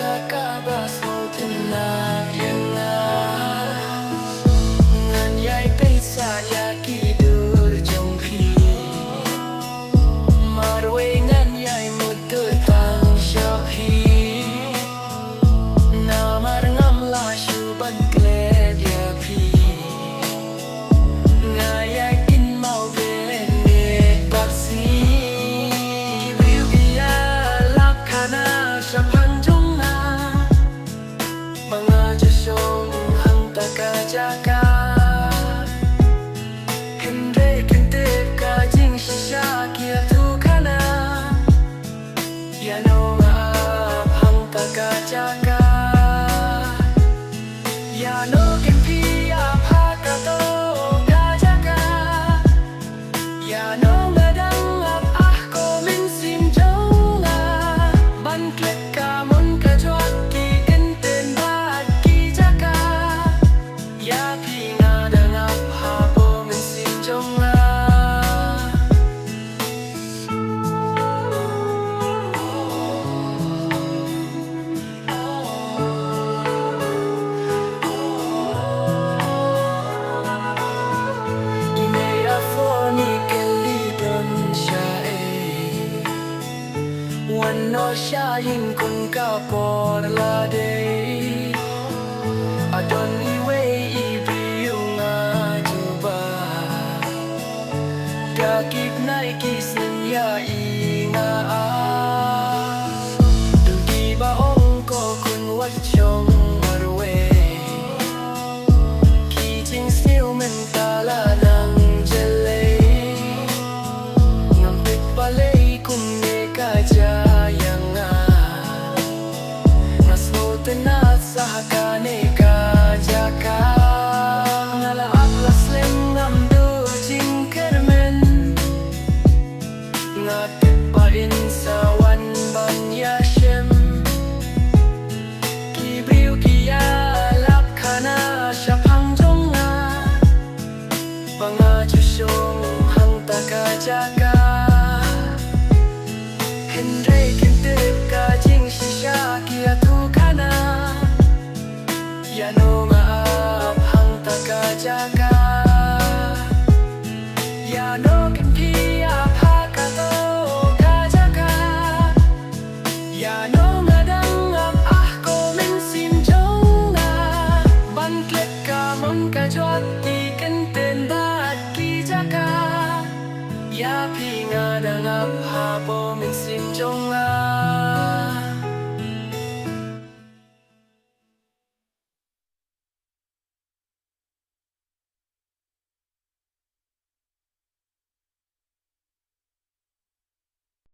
Saka basmutin na yan na Nganyay pizza yaki dur jong pi Marwe nganyay mutu tang syahi Namar ngamla syubad gled ya pi Ngayay kin mau bene baksi Biugia lakhana syapang mga Diyosyong hanta ka jaga Hindi kintip ka jing shisha kia tu kana Yano maap hanta ka jaga Yano kimpi ap hakato ka jaga Yano ngadang ap ah ko min sim jonga Ban klik ka mun ka juat ki Ya pinga dangap hapo min sim jonga Inea foni kelidon syae Wano syahin kun kapor lade Adon iwe Gagip na ikisin ya inga Dugi baong ko kun wag chong marwe Kijing siêu men tala ng jele Ngampit palay kung neka jaya nga Mas noten at sa hakane ka jaka Ngalaak laslem ngamdo jing kermen Ngapit pa rin sa wanban yashem Kibriw kiyalap ka na siya pang jonga Mga Diyosyong hanta ka jaga Henry kintip ka jing shisha kia tu ka na Yano maap hanta ka jaga Yano kimpi ap hakato ka jaga Yano ngadang ap ah ko min sim jonga Ban klik ka mun ka juat di kenten baat ki jaga Ya pinga dang ap hapo min sim jonga